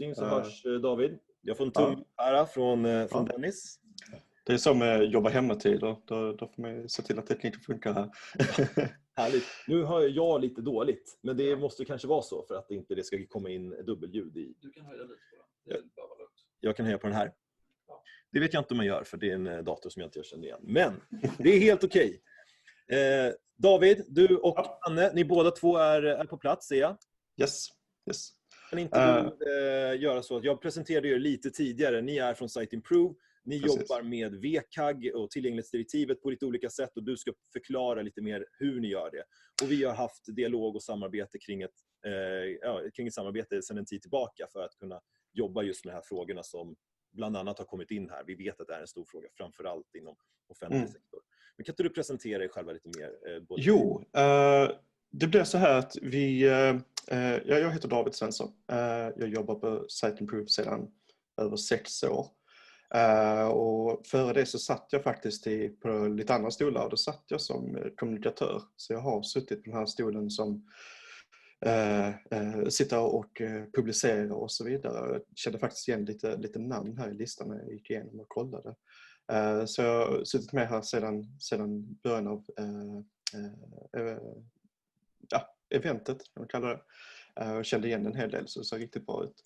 Syns och hörs David. Jag får en tumme här från Dennis. Det är som jobba hemmatider. Då får man se till att tekniken funkar här. Härligt. Nu hör jag lite dåligt. Men det måste kanske vara så för att inte det ska komma in dubbelljud i. Du kan höja lite på den. Jag kan höja på den här. Det vet jag inte om jag gör för det är en dator som jag inte känner igen. Men det är helt okej. David, du och Anne, ni båda två är på plats, ser jag. Yes. Kan inte du göra så att jag presenterade er lite tidigare. Ni är från Siteimprove. Ni jobbar med WCAG och tillgänglighetsdirektivet på lite olika sätt och du ska förklara lite mer hur ni gör det. Och vi har haft dialog och samarbete kring ett samarbete sedan en tid tillbaka för att kunna jobba just med de här frågorna som bland annat har kommit in här. Vi vet att det är en stor fråga, framförallt inom offentlig sektor. Men kan inte du presentera dig själva lite mer? Det blir så här att jag heter David Svensson. Jag jobbar på Siteimprove sedan över 6 år. Och före det så satt jag faktiskt på lite andra stolar och då satt jag som kommunikatör. Så jag har suttit på den här stolen som sitter och publicerar och så vidare. Jag kände faktiskt igen lite namn här i listan när jag gick igenom och kollade. Så jag har suttit med här sedan början av eventet, kan man kalla det. Och kände igen en hel del så det ser riktigt bra ut.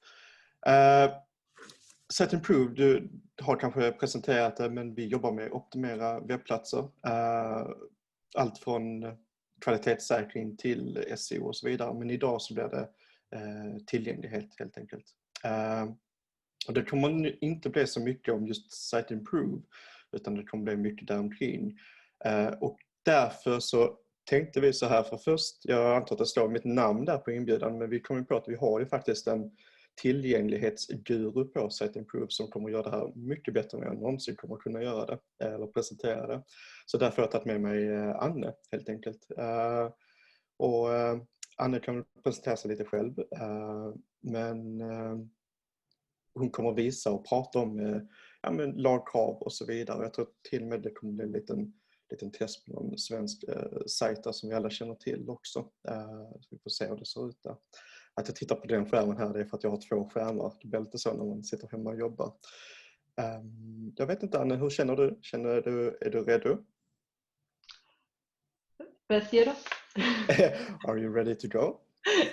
Siteimprove, du har kanske presenterat det, men vi jobbar med att optimera webbplatser. Allt från kvalitetssäkring till SEO och så vidare. Men idag så blir det tillgänglighet helt enkelt. Och det kommer inte bli så mycket om just Siteimprove, utan det kommer bli mycket däromkring. Och därför så tänkte vi så här för först, jag antar att det står mitt namn där på inbjudan, men vi kommer på att vi har ju faktiskt en tillgänglighetsguru på Siteimprove som kommer göra det här mycket bättre än jag någonsin kommer kunna göra det eller presentera det. Så därför har jag tagit med mig Anne helt enkelt. Och Anne kan presentera sig lite själv, men hon kommer visa och prata om lagkrav och så vidare. Jag tror till och med det kommer bli en liten test på någon svensk sajter som vi alla känner till också. Så vi får se hur det ser ut där. Att jag tittar på den skärmen här, det är för att jag har 2 skärmar. Det blir lite så när man sitter hemma och jobbar. Jag vet inte, Anne, hur känner du? Är du redo? Vad säger du? Are you ready to go?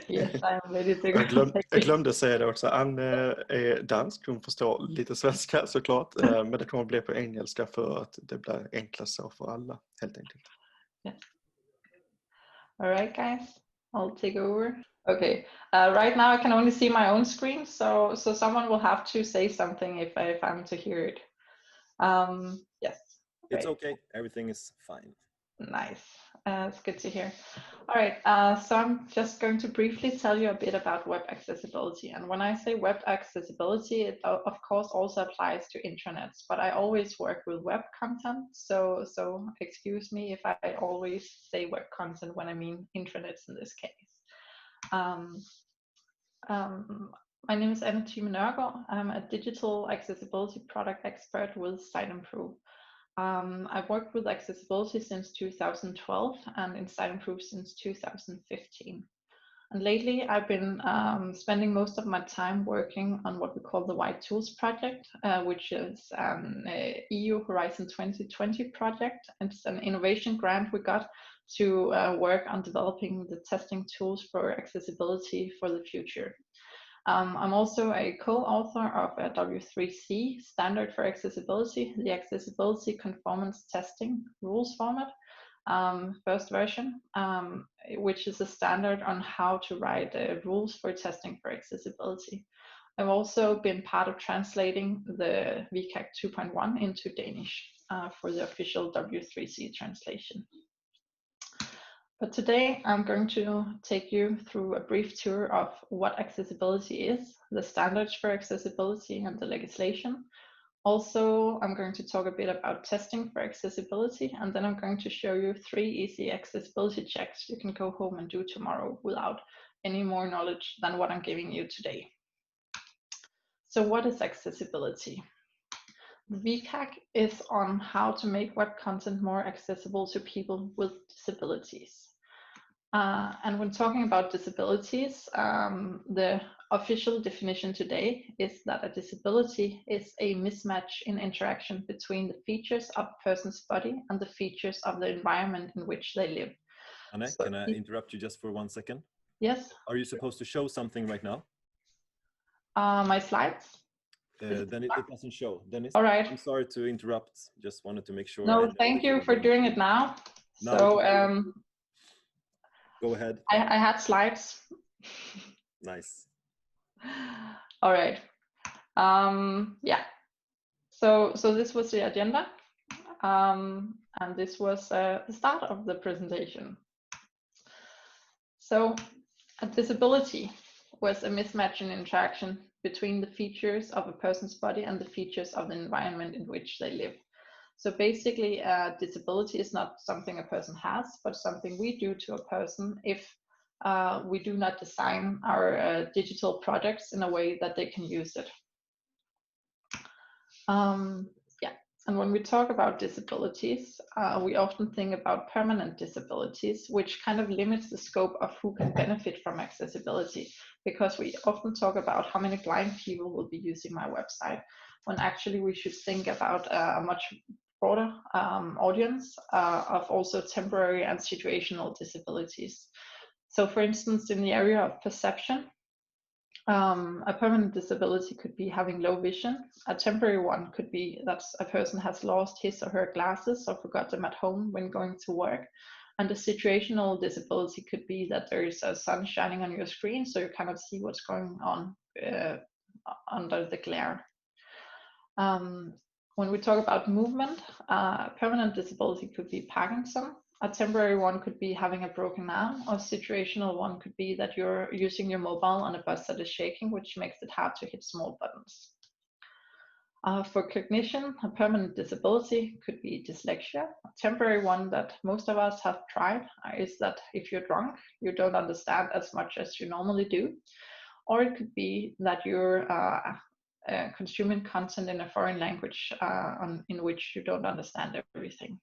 Yes, I am ready to go. Jag glömde säga det också. Anne är dansk, hon förstår lite svenska såklart. Men det kommer att bli på engelska för att det blir enklast så för alla, helt enkelt. Yes. All right, guys, I'll take over. Okay, right now I can only see my own screen, so someone will have to say something if I'm to hear it. Yes. It's okay. Everything is fine. Nice. It's good to hear. All right, so I'm just going to briefly tell you a bit about web accessibility. And when I say web accessibility, it of course also applies to intranets, but I always work with web content. So excuse me if I always say web content when I mean intranets in this case. My name is Anne Nørgaard. I'm a digital accessibility product expert with Siteimprove. I've worked with accessibility since 2012 and in Siteimprove since 2015. And lately I've been spending most of my time working on what we call the White Tools project, which is an EU Horizon 2020 project. It's an innovation grant we got to work on developing the testing tools for accessibility for the future. I'm also a co-author of a W3C standard for accessibility, the Accessibility Conformance Testing Rules Format, first version, which is a standard on how to write rules for testing for accessibility. I've also been part of translating the WCAG 2.1 into Danish for the official W3C translation. But today I'm going to take you through a brief tour of what accessibility is, the standards for accessibility and the legislation. Also, I'm going to talk a bit about testing for accessibility, and then I'm going to show you 3 easy accessibility checks you can go home and do tomorrow without any more knowledge than what I'm giving you today. So what is accessibility? The WCAG is on how to make web content more accessible to people with disabilities. And when talking about disabilities, the official definition today is that a disability is a mismatch in interaction between the features of a person's body and the features of the environment in which they live. Anne, So, can I interrupt you just for 1 second? Yes. Are you supposed to show something right now? My slides? Then it doesn't show. Dennis, all right. I'm sorry to interrupt. Just wanted to make sure. No, thank you for doing it now. No, So go ahead. I had slides. Nice. All right. Yeah. So this was the agenda, and this was the start of the presentation. So a disability was a mismatch in interaction between the features of a person's body and the features of the environment in which they live. So basically, a disability is not something a person has, but something we do to a person if we do not design our digital products in a way that they can use it. Yeah, and when we talk about disabilities, we often think about permanent disabilities, which kind of limits the scope of who can benefit from accessibility, because we often talk about how many blind people will be using my website, when actually we should think about a much broader audience of also temporary and situational disabilities. So for instance, in the area of perception, a permanent disability could be having low vision. A temporary one could be that a person has lost his or her glasses or forgot them at home when going to work. And a situational disability could be that there is a sun shining on your screen, so you cannot see what's going on under the glare. When we talk about movement, a permanent disability could be Parkinson. A temporary one could be having a broken arm, or a situational one could be that you're using your mobile on a bus that is shaking, which makes it hard to hit small buttons. For cognition, a permanent disability could be dyslexia. A temporary one that most of us have tried is that if you're drunk, you don't understand as much as you normally do. Or it could be that you're consuming content in a foreign language in which you don't understand everything.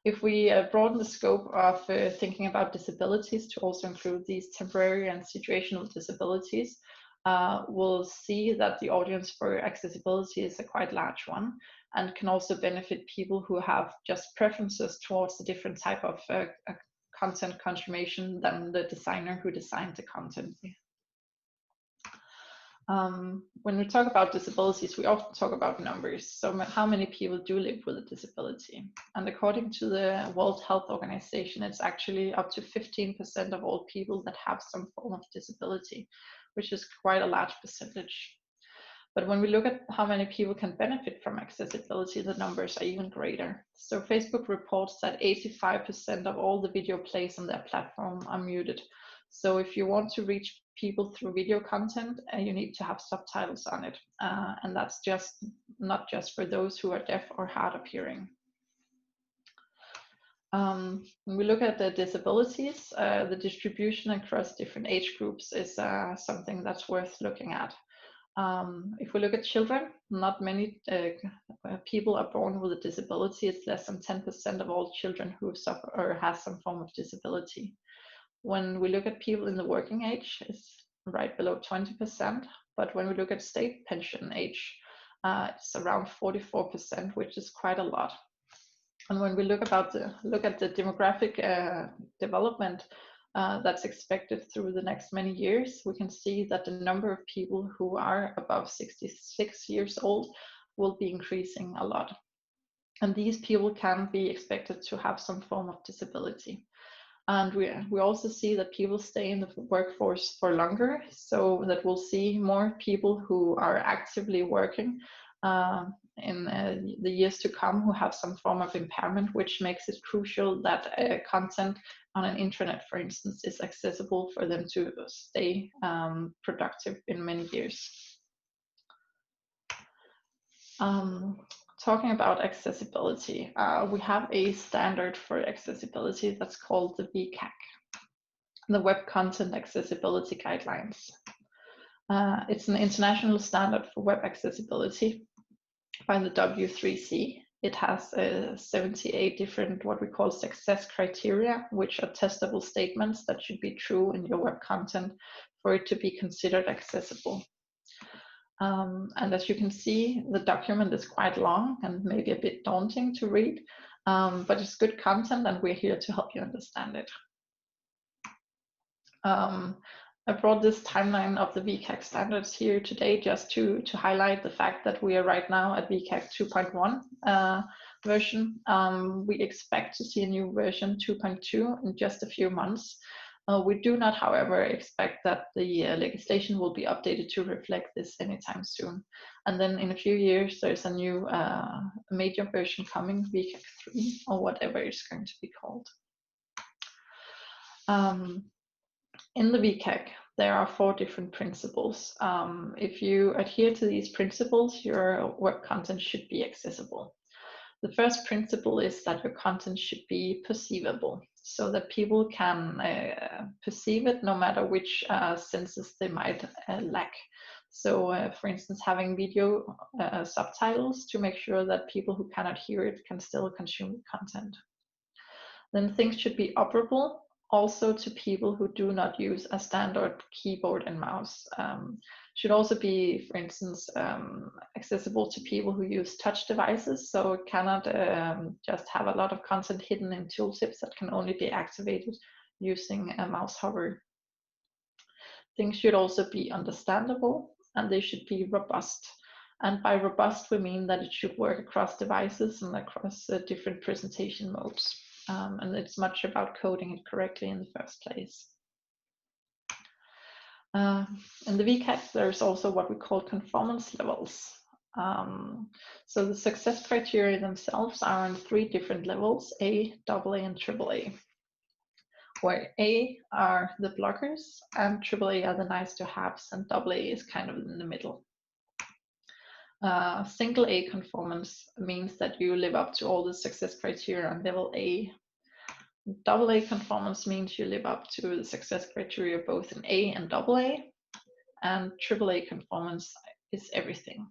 If we broaden the scope of thinking about disabilities to also include these temporary and situational disabilities, we'll see that the audience for accessibility is a quite large one and can also benefit people who have just preferences towards a different type of content consummation than the designer who designed the content. When we talk about disabilities, we often talk about numbers. So how many people do live with a disability? And according to the World Health Organization, it's actually up to 15% of all people that have some form of disability, which is quite a large percentage. But when we look at how many people can benefit from accessibility, the numbers are even greater. So Facebook reports that 85% of all the video plays on their platform are muted. So if you want to reach people through video content, you need to have subtitles on it. And that's just not just for those who are deaf or hard of hearing. When we look at the disabilities, the distribution across different age groups is something that's worth looking at. If we look at children, not many people are born with a disability. It's less than 10% of all children who suffer or has some form of disability. When we look at people in the working age, it's right below 20%. But when we look at state pension age, it's around 44%, which is quite a lot. And when we look at the demographic development that's expected through the next many years, we can see that the number of people who are above 66 years old will be increasing a lot. And these people can be expected to have some form of disability. And we also see that people stay in the workforce for longer, so that we'll see more people who are actively working in the years to come who have some form of impairment, which makes it crucial that content on an intranet, for instance, is accessible for them to stay productive in many years. Talking about accessibility, we have a standard for accessibility that's called the WCAG, the Web Content Accessibility Guidelines. It's an international standard for web accessibility by the W3C. It has 78 different what we call success criteria, which are testable statements that should be true in your web content for it to be considered accessible. And as you can see, the document is quite long and maybe a bit daunting to read, but it's good content and we're here to help you understand it. I brought this timeline of the WCAG standards here today just to highlight the fact that we are right now at WCAG 2.1 version. We expect to see a new version 2.2 in just a few months. We do not, however, expect that the legislation will be updated to reflect this anytime soon. And then in a few years, there's a new major version coming, WCAG 3 or whatever it's going to be called. In the WCAG, there are 4 different principles. If you adhere to these principles, your web content should be accessible. The first principle is that your content should be perceivable, so that people can perceive it no matter which senses they might lack. So, for instance, having video subtitles to make sure that people who cannot hear it can still consume the content. Then things should be operable, also to people who do not use a standard keyboard and mouse. Should also be, for instance, accessible to people who use touch devices, so it cannot just have a lot of content hidden in tooltips that can only be activated using a mouse hover. Things should also be understandable and they should be robust. And by robust, we mean that it should work across devices and across different presentation modes. And it's much about coding it correctly in the first place. In the WCAG, there's also what we call conformance levels. So the success criteria themselves are on 3 different levels, A, AA, and AAA. Where A are the blockers and AAA are the nice to haves, and AA is kind of in the middle. Single A conformance means that you live up to all the success criteria on level A. AA conformance means you live up to the success criteria both in A and AA, and AAA conformance is everything.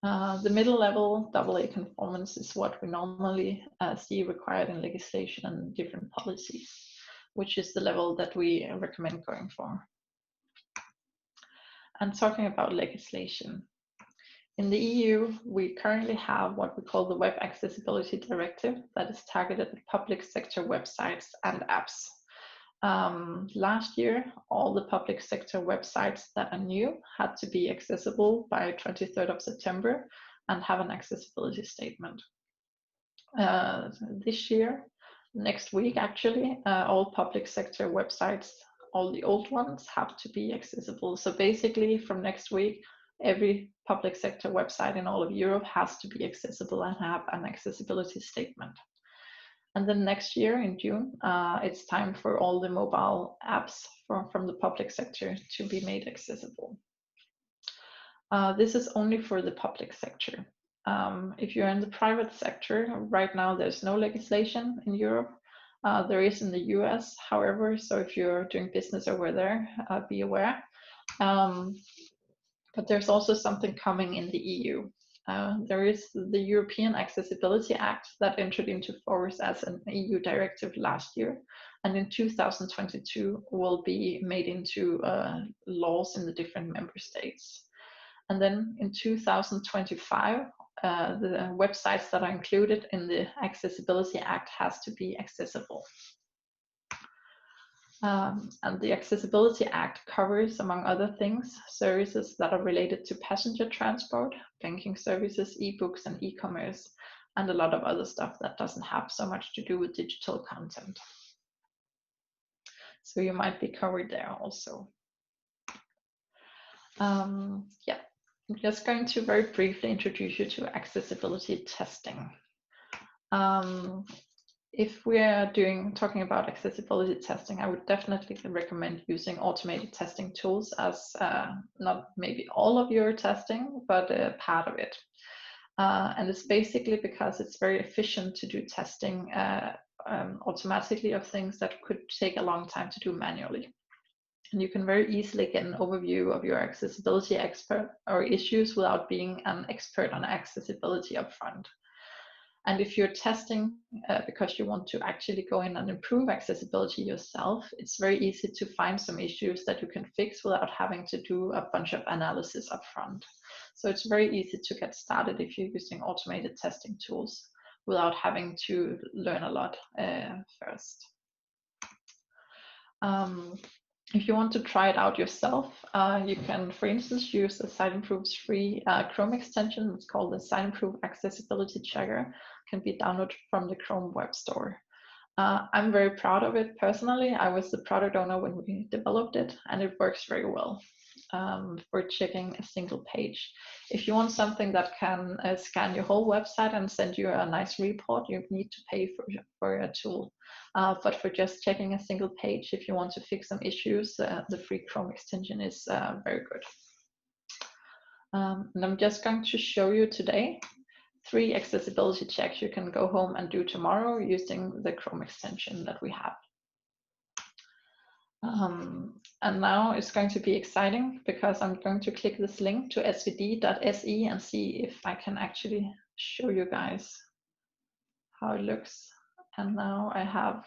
The middle level, AA conformance, is what we normally see required in legislation and different policies, which is the level that we recommend going for. And talking about legislation. In the EU, we currently have what we call the Web Accessibility Directive that is targeted at public sector websites and apps. Last year, all the public sector websites that are new had to be accessible by 23rd of September and have an accessibility statement. This year, next week actually, all public sector websites, all the old ones, have to be accessible. So basically from next week, every public sector website in all of Europe has to be accessible and have an accessibility statement. And then next year in June, it's time for all the mobile apps from the public sector to be made accessible. This is only for the public sector. If you're in the private sector, right now there's no legislation in Europe. There is in the US, however, so if you're doing business over there, be aware. But there's also something coming in the EU. There is the European Accessibility Act that entered into force as an EU directive last year, and in 2022 will be made into laws in the different member states. And then in 2025, the websites that are included in the Accessibility Act has to be accessible. And the Accessibility Act covers, among other things, services that are related to passenger transport, banking services, e-books and e-commerce, and a lot of other stuff that doesn't have so much to do with digital content. So you might be covered there also. Yeah, I'm just going to very briefly introduce you to accessibility testing. If we're talking about accessibility testing, I would definitely recommend using automated testing tools as not maybe all of your testing, but part of it. And it's basically because it's very efficient to do testing automatically of things that could take a long time to do manually. And you can very easily get an overview of your accessibility expert or issues without being an expert on accessibility upfront. And if you're testing because you want to actually go in and improve accessibility yourself, it's very easy to find some issues that you can fix without having to do a bunch of analysis up front. So it's very easy to get started if you're using automated testing tools without having to learn a lot first. If you want to try it out yourself, you can, for instance, use the Siteimprove's free Chrome extension. It's called the Siteimprove Accessibility Checker. It can be downloaded from the Chrome Web Store. I'm very proud of it personally. I was the product owner when we developed it, and it works very well for checking a single page. If you want something that can scan your whole website and send you a nice report, you need to pay for a tool. But for just checking a single page, if you want to fix some issues, the free Chrome extension is very good. And I'm just going to show you today 3 accessibility checks you can go home and do tomorrow using the Chrome extension that we have. And now it's going to be exciting because I'm going to click this link to svd.se and see if I can actually show you guys how it looks. And now I have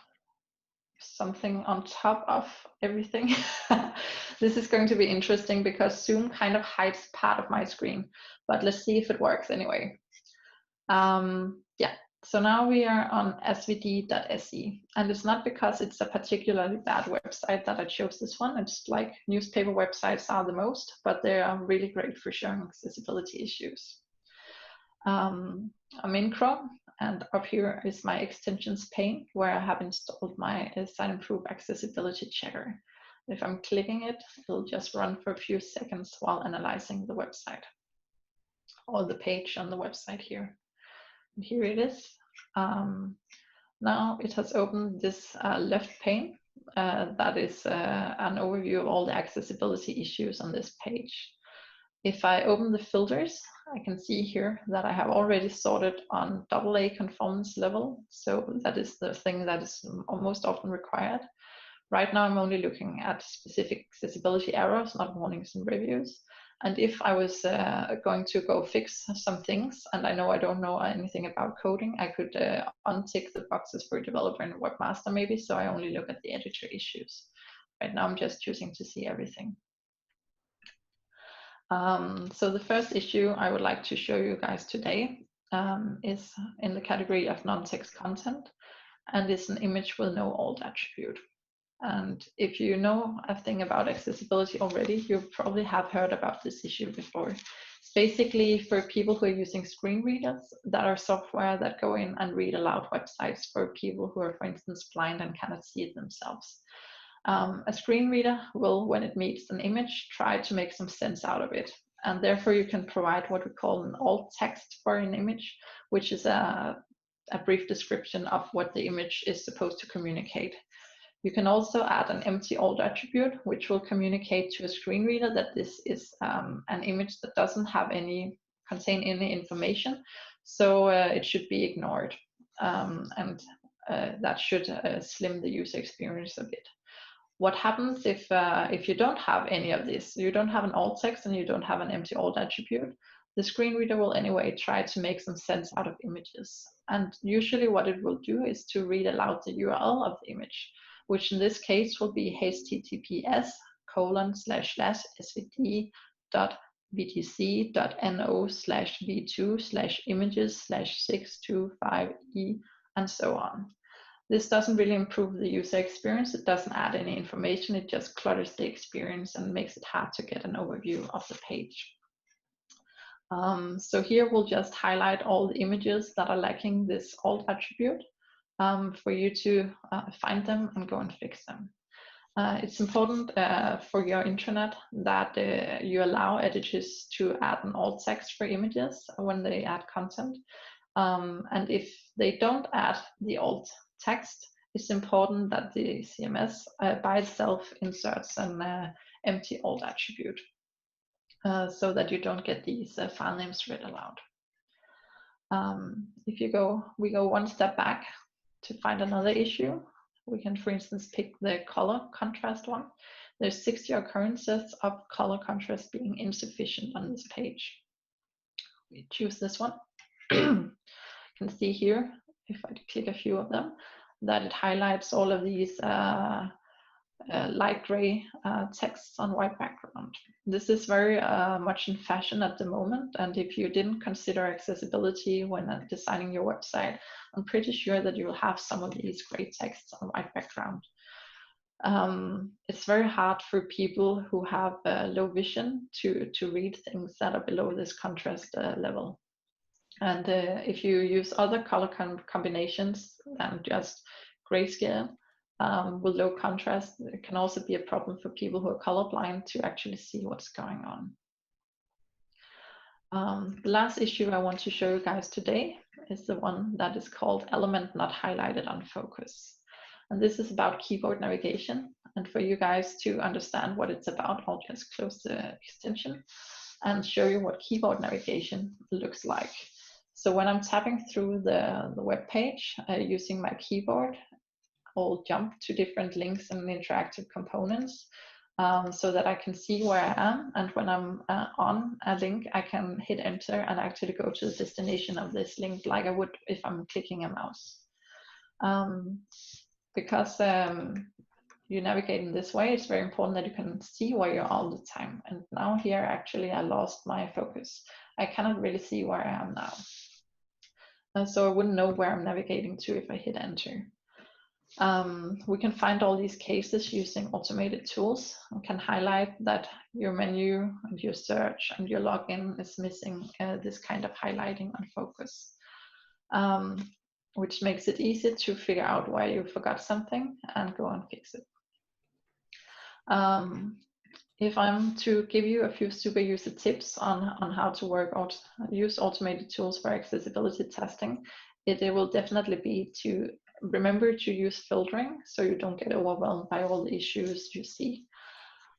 something on top of everything. This is going to be interesting because Zoom kind of hides part of my screen, but let's see if it works anyway. Yeah, so now we are on svd.se, and it's not because it's a particularly bad website that I chose this one. It's like newspaper websites are the most, but they are really great for showing accessibility issues. I'm in Chrome, and up here is my extensions pane where I have installed my Siteimprove Accessibility Checker. If I'm clicking it, it'll just run for a few seconds while analyzing the website or the page on the website here. And here it is. Now it has opened this left pane that is an overview of all the accessibility issues on this page. If I open the filters, I can see here that I have already sorted on AA conformance level. So that is the thing that is most often required. Right now I'm only looking at specific accessibility errors, not warnings and reviews. And if I was going to go fix some things, and I know I don't know anything about coding, I could untick the boxes for developer and webmaster maybe, so I only look at the editor issues. Right now I'm just choosing to see everything. So the first issue I would like to show you guys today is in the category of non-text content, and it's an image with no alt attribute. And if you know a thing about accessibility already, you probably have heard about this issue before. It's basically for people who are using screen readers that are software that go in and read aloud websites for people who are, for instance, blind and cannot see it themselves. A screen reader will, when it meets an image, try to make some sense out of it. And therefore you can provide what we call an alt text for an image, which is a brief description of what the image is supposed to communicate. You can also add an empty alt attribute, which will communicate to a screen reader that this is an image that doesn't contain any information, so it should be ignored. And that should slim the user experience a bit. What happens if you don't have any of this? You don't have an alt text and you don't have an empty alt attribute. The screen reader will anyway try to make some sense out of images. And usually what it will do is to read aloud the URL of the image, which in this case will be https://svd.vtc.no/v2/images/625e and so on. This doesn't really improve the user experience. It doesn't add any information. It just clutters the experience and makes it hard to get an overview of the page. So here we'll just highlight all the images that are lacking this alt attribute for you to find them and go and fix them. It's important for your intranet that you allow editors to add an alt text for images when they add content. And if they don't add the alt text, it's important that the CMS by itself inserts an empty alt attribute so that you don't get these file names read aloud. If we go one step back to find another issue. We can, for instance, pick the color contrast one. There's 60 occurrences of color contrast being insufficient on this page. We choose this one. You can see here, if I click a few of them, that it highlights all of these light gray texts on white background. This is very much in fashion at the moment, and if you didn't consider accessibility when designing your website, I'm pretty sure that you will have some of these gray texts on white background. It's very hard for people who have low vision to read things that are below this contrast level. And if you use other color combinations than just grayscale with low contrast, it can also be a problem for people who are colorblind to actually see what's going on. The last issue I want to show you guys today is the one that is called element not highlighted on focus. And this is about keyboard navigation. And for you guys to understand what it's about, I'll just close the extension and show you what keyboard navigation looks like. So when I'm tapping through the web page using my keyboard, I'll jump to different links and interactive components so that I can see where I am. And when I'm on a link, I can hit enter and actually go to the destination of this link like I would if I'm clicking a mouse. Because you navigate in this way, it's very important that you can see where you are all the time. And now here, actually, I lost my focus. I cannot really see where I am now. And so I wouldn't know where I'm navigating to if I hit enter. We can find all these cases using automated tools. We can highlight that your menu and your search and your login is missing this kind of highlighting on focus, which makes it easy to figure out why you forgot something and go and fix it. If I'm to give you a few super user tips on how to use automated tools for accessibility testing, it will definitely be to remember to use filtering so you don't get overwhelmed by all the issues you see.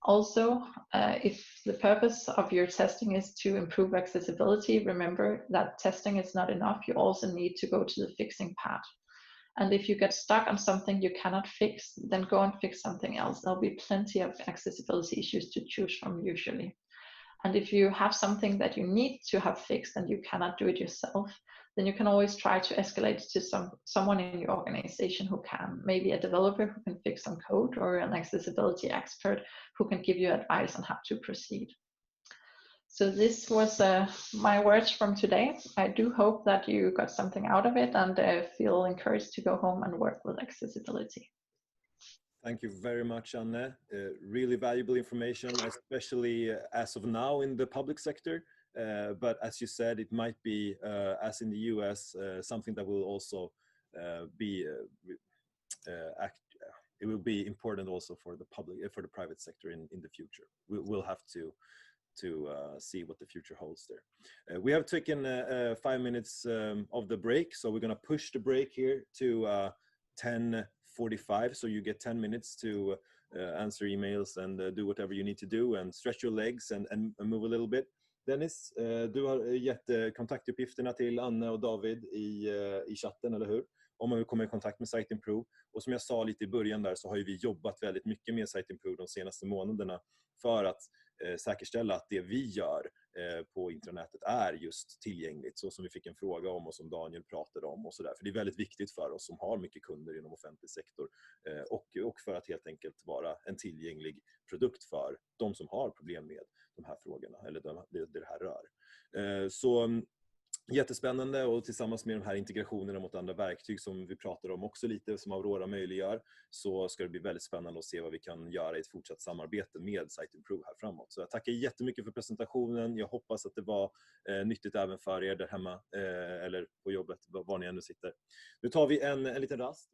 Also, if the purpose of your testing is to improve accessibility, remember that testing is not enough. You also need to go to the fixing part. And if you get stuck on something you cannot fix, then go and fix something else. There'll be plenty of accessibility issues to choose from usually. And if you have something that you need to have fixed and you cannot do it yourself, then you can always try to escalate to someone in your organization who can, maybe a developer who can fix some code or an accessibility expert who can give you advice on how to proceed. So this was my words from today. I do hope that you got something out of it and feel encouraged to go home and work with accessibility. Thank you very much, Anne. Really valuable information, especially as of now in the public sector. But as you said, it might be, as in the US, something that will also it will be important also for the public, for the private sector in the future. We'll have to see what the future holds there. We have taken 5 minutes of the break, so we're going to push the break here to 10:45, so you get 10 minutes to answer emails and do whatever you need to do and stretch your legs and move a little bit. Dennis, du har gett kontaktuppgifterna till Anne och David i chatten, eller hur? Om man vill komma i kontakt med Siteimprove. Och som jag sa lite i början där, så har ju vi jobbat väldigt mycket med Siteimprove de senaste månaderna för att säkerställa att det vi gör på intranätet är just tillgängligt, så som vi fick en fråga om och som Daniel pratade om och sådär. För det är väldigt viktigt för oss som har mycket kunder inom offentlig sektor och för att helt enkelt vara en tillgänglig produkt för de som har problem med de här frågorna eller det här rör. Så jättespännande, och tillsammans med de här integrationerna mot andra verktyg som vi pratar om också lite, som Aurora möjliggör, så ska det bli väldigt spännande att se vad vi kan göra i ett fortsatt samarbete med Siteimprove här framåt. Så jag tackar jättemycket för presentationen. Jag hoppas att det var nyttigt även för er där hemma eller på jobbet, var ni ännu sitter. Nu tar vi en liten rast.